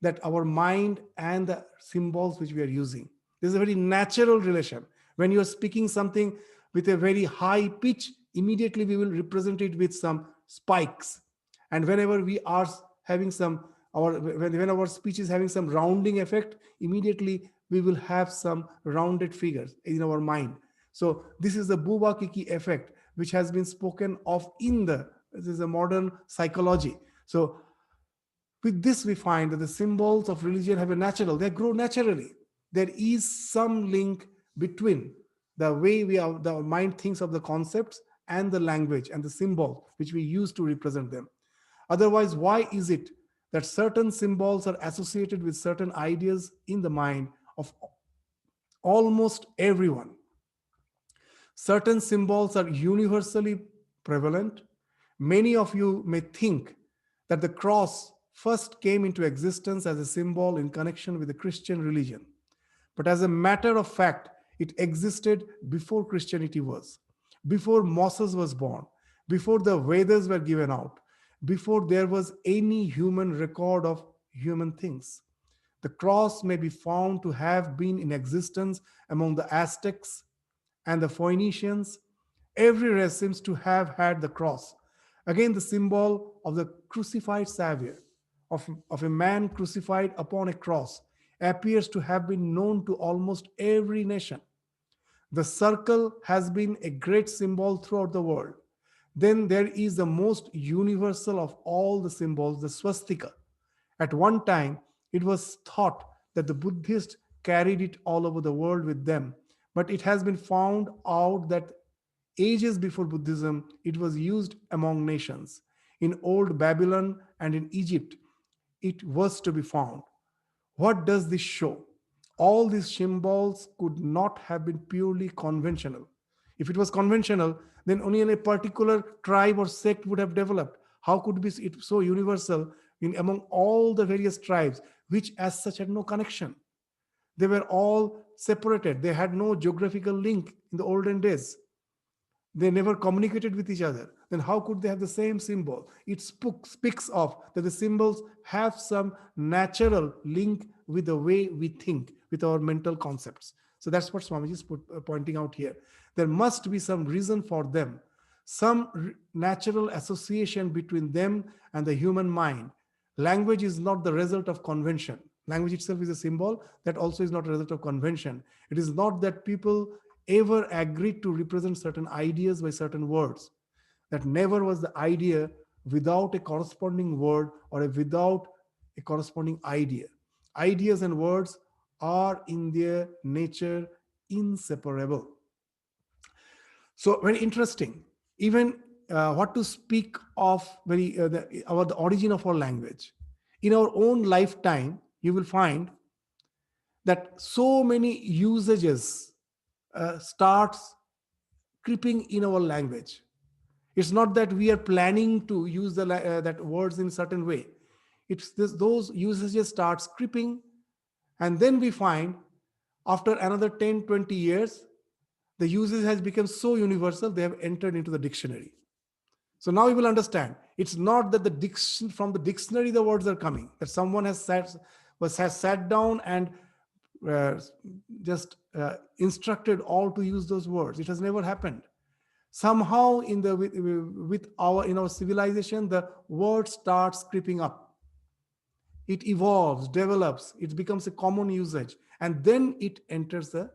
that our mind and the symbols which we are using. This is a very natural relation. When you are speaking something with a very high pitch, immediately we will represent it with some spikes. And whenever we are having some, when our speech is having some rounding effect, immediately we will have some rounded figures in our mind. So this is the buba kiki effect, which has been spoken of in the, this is a modern psychology. So with this, we find that the symbols of religion have a natural, they grow naturally. There is some link between the way the mind thinks of the concepts and the language and the symbol which we use to represent them. Otherwise, why is it that certain symbols are associated with certain ideas in the mind of almost everyone? Certain symbols are universally prevalent. Many of you may think that the cross first came into existence as a symbol in connection with the Christian religion. But as a matter of fact, it existed before Christianity was, before Moses was born, before the Vedas were given out, before there was any human record of human things. The cross may be found to have been in existence among the Aztecs and the Phoenicians. Every race seems to have had the cross. Again, the symbol of the crucified Savior, of a man crucified upon a cross, appears to have been known to almost every nation. The circle has been a great symbol throughout the world. Then there is the most universal of all the symbols, the swastika. At one time, it was thought that the Buddhists carried it all over the world with them, but it has been found out that ages before Buddhism, it was used among nations. In old Babylon and in Egypt, it was to be found. What does this show? All these symbols could not have been purely conventional. If it was conventional, then only a particular tribe or sect would have developed. How could be it so universal in among all the various tribes, which as such had no connection? They were all separated. They had no geographical link in the olden days. They never communicated with each other. Then how could they have the same symbol? It speaks of that the symbols have some natural link with the way we think, with our mental concepts. So that's what Swamiji is pointing out here. There must be some reason for them, some natural association between them and the human mind. Language is not the result of convention. Language itself is a symbol that also is not a result of convention. It is not that people ever agreed to represent certain ideas by certain words. That never was the idea without a corresponding word or without a corresponding idea. Ideas and words are in their nature inseparable. So very interesting. Even what to speak of about the origin of our language. In our own lifetime, you will find that so many usages starts creeping in our language. It's not that we are planning to use that words in a certain way. It's those usages starts creeping, and then we find after another 10, 20 years, the usage has become so universal, they have entered into the dictionary. So now you will understand. It's not that from the dictionary the words are coming, that someone has sat down and just instructed all to use those words. It has never happened. Somehow in our civilization, the word starts creeping up. It evolves, develops, it becomes a common usage, and then it enters the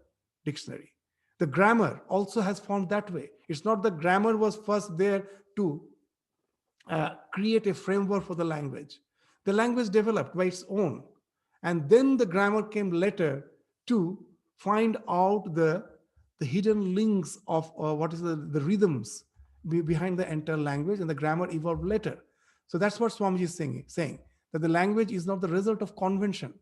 dictionary. The grammar also has formed that way. It's not the grammar was first there to create a framework for the language. The language developed by its own, and then the grammar came later to find out the hidden links of what is the rhythms behind the entire language, and the grammar evolved later. So that's what Swamiji is saying that the language is not the result of convention.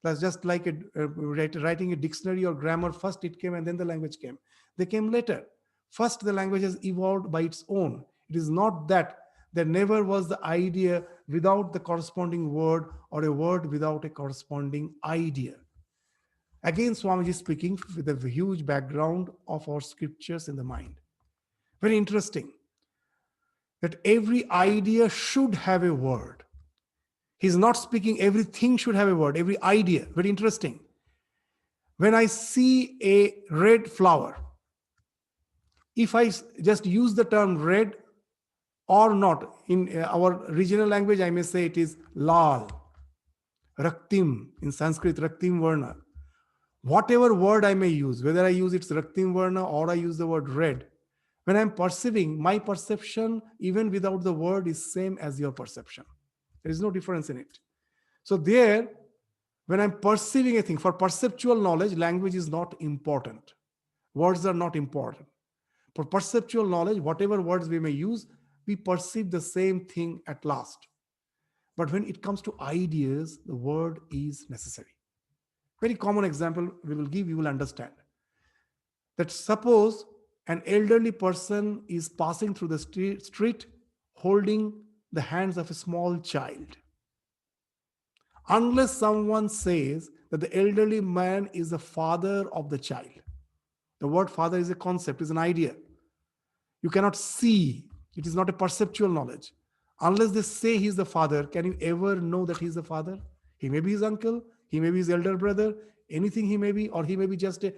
That's just like writing a dictionary or grammar. First it came and then the language came. They came later. First, the language has evolved by its own. It is not that there never was the idea without the corresponding word or a word without a corresponding idea. Again, Swamiji speaking with a huge background of our scriptures in the mind. Very interesting that every idea should have a word. He's not speaking everything should have a word, every idea. Very interesting. When I see a red flower, if I just use the term red or not, in our regional language, I may say it is lal, raktim, in Sanskrit, raktim varna. Whatever word I may use, whether I use its raktim varna or I use the word red, when I'm perceiving, my perception, even without the word, is same as your perception. There is no difference in it. So there, when I'm perceiving a thing, for perceptual knowledge, language is not important. Words are not important. For perceptual knowledge, whatever words we may use, we perceive the same thing at last. But when it comes to ideas, the word is necessary. Very common example we will give, you will understand. That suppose an elderly person is passing through the street holding the hands of a small child. Unless someone says that the elderly man is the father of the child, the word father is a concept, is an idea. You cannot see, it is not a perceptual knowledge. Unless they say he's the father, can you ever know that he's the father? He may be his uncle, he may be his elder brother, anything he may be, or he may be just a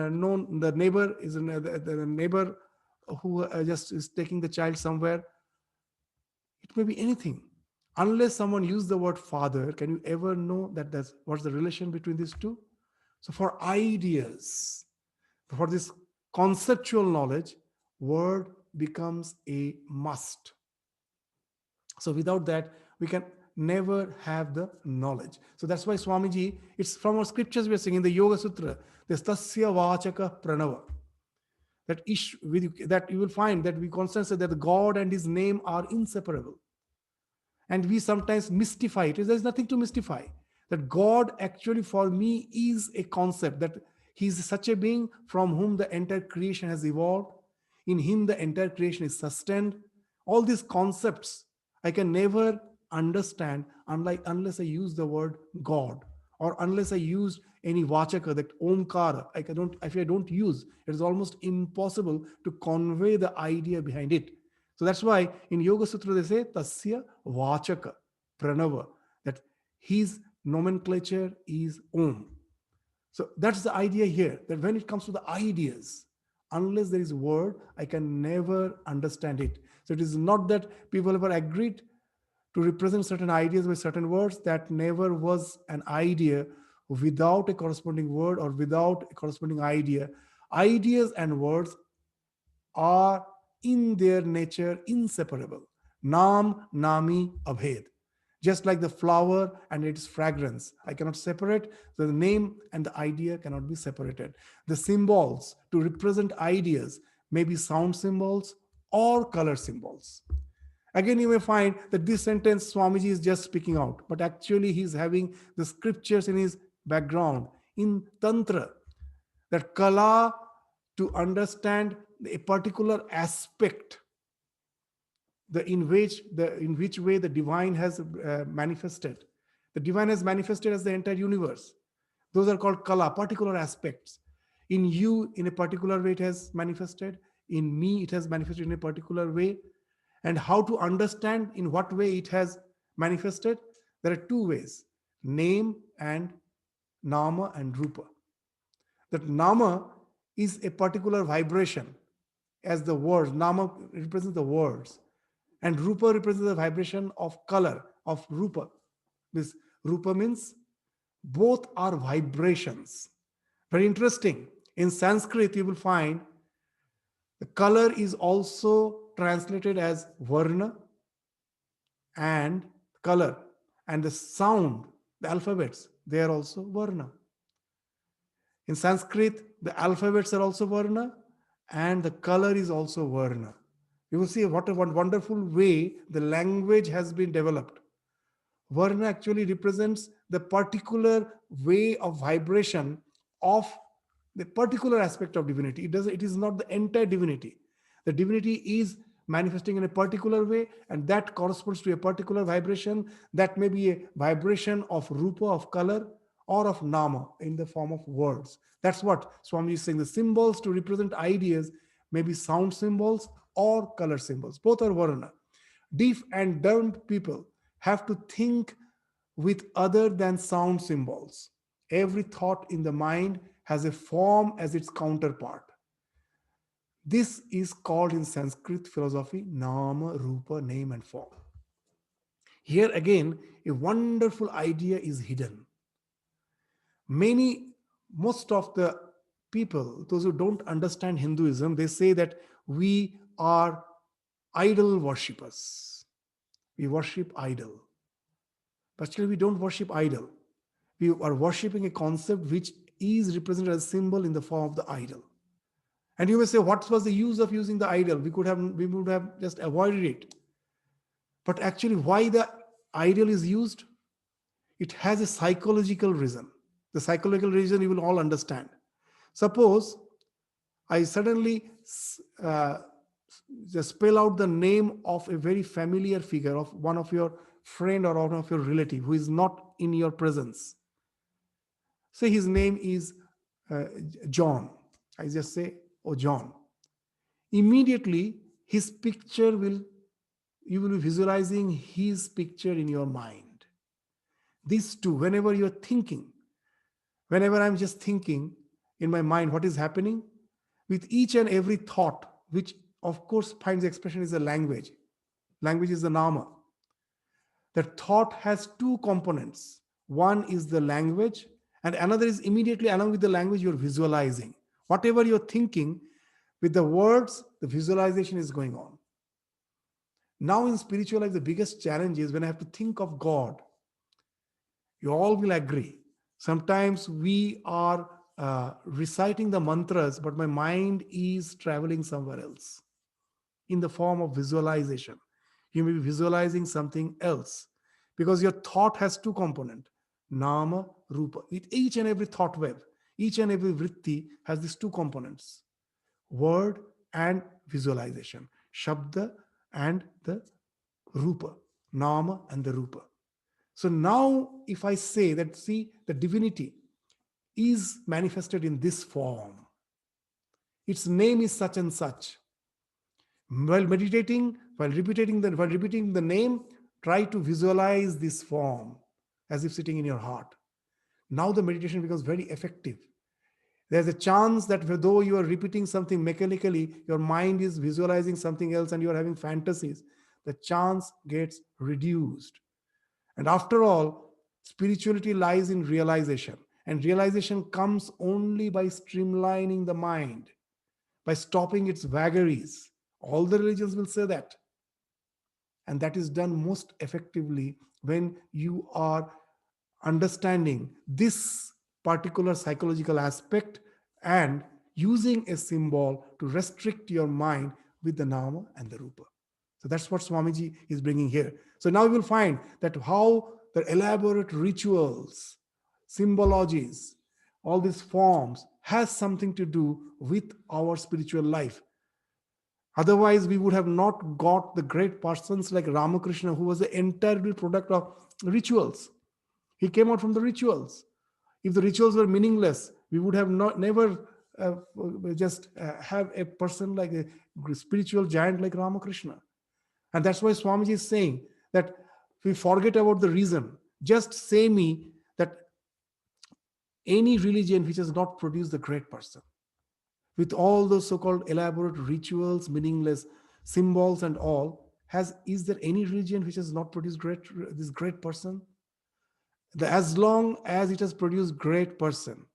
known, the neighbor is the neighbor who just is taking the child somewhere. It may be anything. Unless someone used the word father, can you ever know that that's what's the relation between these two? So for ideas, for this conceptual knowledge, word becomes a must. So without that, we can never have the knowledge. So that's why Swamiji, it's from our scriptures we are saying in the Yoga Sutra, there's tasya vachaka pranava. That you will find that we constantly say that God and his name are inseparable. And we sometimes mystify it. There's nothing to mystify. That God actually for me is a concept, that he is such a being from whom the entire creation has evolved. In him the entire creation is sustained. All these concepts I can never understand unless I use the word God, or unless I use any vachaka, that omkara. If I don't use, it is almost impossible to convey the idea behind it. So that's why in Yoga Sutra they say tasya vachaka pranava, that his nomenclature is Om. So that's the idea here, that when it comes to the ideas, unless there is word, I can never understand it. So it is not that people ever agreed to represent certain ideas with certain words. That never was an idea without a corresponding word or without a corresponding idea. Ideas and words are in their nature inseparable. Nam, nami, abhed. Just like the flower and its fragrance, I cannot separate. So the name and the idea cannot be separated. The symbols to represent ideas may be sound symbols or color symbols. Again, you may find that this sentence Swamiji is just speaking out, but actually he's having the scriptures in his background in Tantra, that kala, to understand a particular aspect, in which way the divine has manifested. The divine has manifested as the entire universe. Those are called kala, particular aspects. In you, in a particular way, it has manifested. In me, it has manifested in a particular way. And how to understand in what way it has manifested? There are two ways: name and nama and rupa. That nama is a particular vibration, as the words, nama represents the words, and rupa represents the vibration of color of rupa. This rupa means both are vibrations. Very interesting. In Sanskrit, you will find the color is also translated as varna and color, and the sound, the alphabets, they are also varna. In Sanskrit, the alphabets are also varna and the color is also varna. You will see what a wonderful way the language has been developed. Varna actually represents the particular way of vibration of the particular aspect of divinity. It is not the entire divinity. The divinity is manifesting in a particular way, and that corresponds to a particular vibration. That may be a vibration of rupa, of color, or of nama in the form of words. That's what Swami is saying. The symbols to represent ideas may be sound symbols or color symbols. Both are varna. Deaf and dumb people have to think with other than sound symbols. Every thought in the mind has a form as its counterpart. This is called in Sanskrit philosophy nama, rupa, name, and form. Here again, a wonderful idea is hidden. Many, most of the people, those who don't understand Hinduism, they say that we are idol worshippers. We worship idol. But still, we don't worship idol. We are worshipping a concept which is represented as a symbol in the form of the idol. And you may say, what was the use of using the idol? We would have just avoided it. But actually, why the idol is used? It has a psychological reason. The psychological reason you will all understand. Suppose I suddenly uh, just spell out the name of a very familiar figure of one of your friend or one of your relative who is not in your presence. Say his name is uh, John. I just say, oh, John. Immediately, his picture will, you will be visualizing his picture in your mind. These two, whenever you're thinking, whenever I'm just thinking in my mind what is happening, with each and every thought, which of course finds expression is a language. Language is the nama. That thought has two components. One is the language, and another is immediately along with the language you're visualizing. Whatever you're thinking, with the words, the visualization is going on. Now in spiritual life, the biggest challenge is when I have to think of God. You all will agree. Sometimes we are reciting the mantras, but my mind is traveling somewhere else in the form of visualization. You may be visualizing something else because your thought has two components, nama, rupa. With each and every thought web, each and every vritti has these two components, word and visualization, shabda and the rupa, nama and the rupa. So now, if I say that, see, the divinity is manifested in this form, its name is such and such. While meditating, while repeating the name, try to visualize this form as if sitting in your heart. Now the meditation becomes very effective. There's a chance that though you are repeating something mechanically, your mind is visualizing something else and you are having fantasies. The chance gets reduced. And after all, spirituality lies in realization. And realization comes only by streamlining the mind, by stopping its vagaries. All the religions will say that. And that is done most effectively when you are understanding this particular psychological aspect and using a symbol to restrict your mind with the nama and the rupa. So that's what Swamiji is bringing here. So now you will find that how the elaborate rituals, symbologies, all these forms has something to do with our spiritual life. Otherwise, we would have not got the great persons like Ramakrishna, who was the entirely product of rituals. He came out from the rituals. If the rituals were meaningless, we would have never just have a person like a spiritual giant like Ramakrishna. And that's why Swamiji is saying that we forget about the reason. Just say me that any religion which has not produced the great person, with all those so-called elaborate rituals, meaningless symbols and all, is there any religion which has not produced this great person? As long as it has produced great person,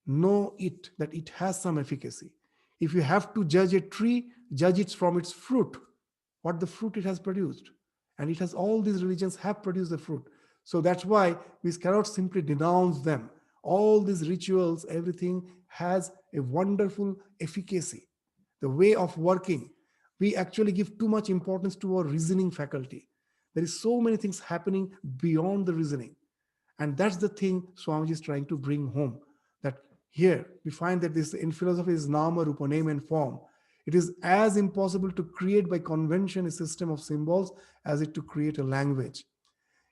know it that it has some efficacy. If you have to judge a tree, judge it from its fruit, what the fruit it has produced. And it has, all these religions have produced the fruit. So that's why we cannot simply denounce them. All these rituals, everything has a wonderful efficacy. The way of working, we actually give too much importance to our reasoning faculty. There is so many things happening beyond the reasoning. And that's the thing Swamiji is trying to bring home, that Here, we find that this in philosophy is nama, rupa, name, and form. It is as impossible to create by convention a system of symbols as it to create a language.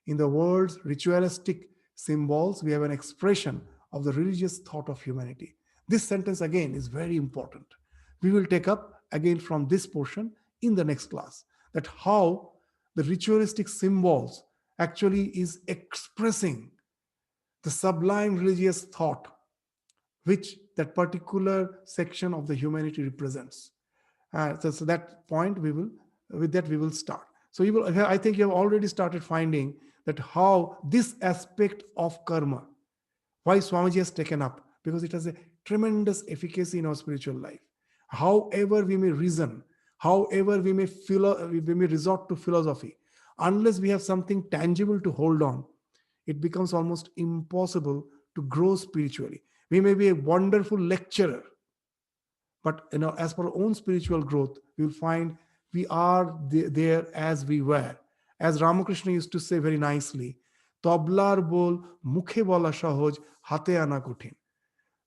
In the world's ritualistic symbols, we have an expression of the religious thought of humanity. This sentence again is very important. We will take up again from this portion in the next class, that how the ritualistic symbols actually is expressing the sublime religious thought which that particular section of the humanity represents. So that point we will, with that we will start. So you will, I think you have already started finding that how this aspect of karma, why Swamiji has taken up, because it has a tremendous efficacy in our spiritual life. However we may reason, however we may resort to philosophy, unless we have something tangible to hold on, it becomes almost impossible to grow spiritually. We may be a wonderful lecturer, but as per our own spiritual growth, we will find we are there as we were. As Ramakrishna used to say very nicely, "Tablar bol mukhe bola sahoj, hate ana kothin."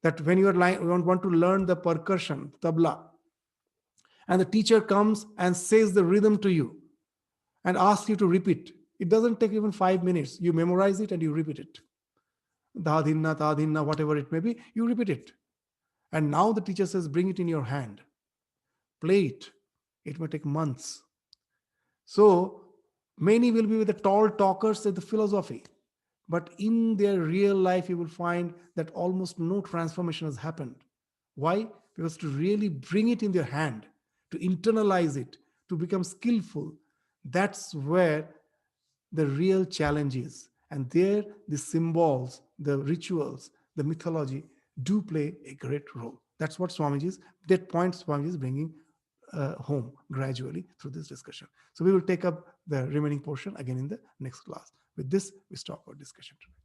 That when you want to learn the percussion, tabla, and the teacher comes and says the rhythm to you and asks you to repeat, it doesn't take even 5 minutes. You memorize it and you repeat it. Da dhinna, ta dhinna, whatever it may be, you repeat it. And now the teacher says, bring it in your hand, play it. It may take months. So many will be with the tall talkers at the philosophy, but in their real life, you will find that almost no transformation has happened. Why? Because to really bring it in their hand, to internalize it, to become skillful, that's where the real challenge is. And there, the symbols, the rituals, the mythology do play a great role. That's what that point Swamiji is bringing home gradually through this discussion. So we will take up the remaining portion again in the next class. With this, we stop our discussion today.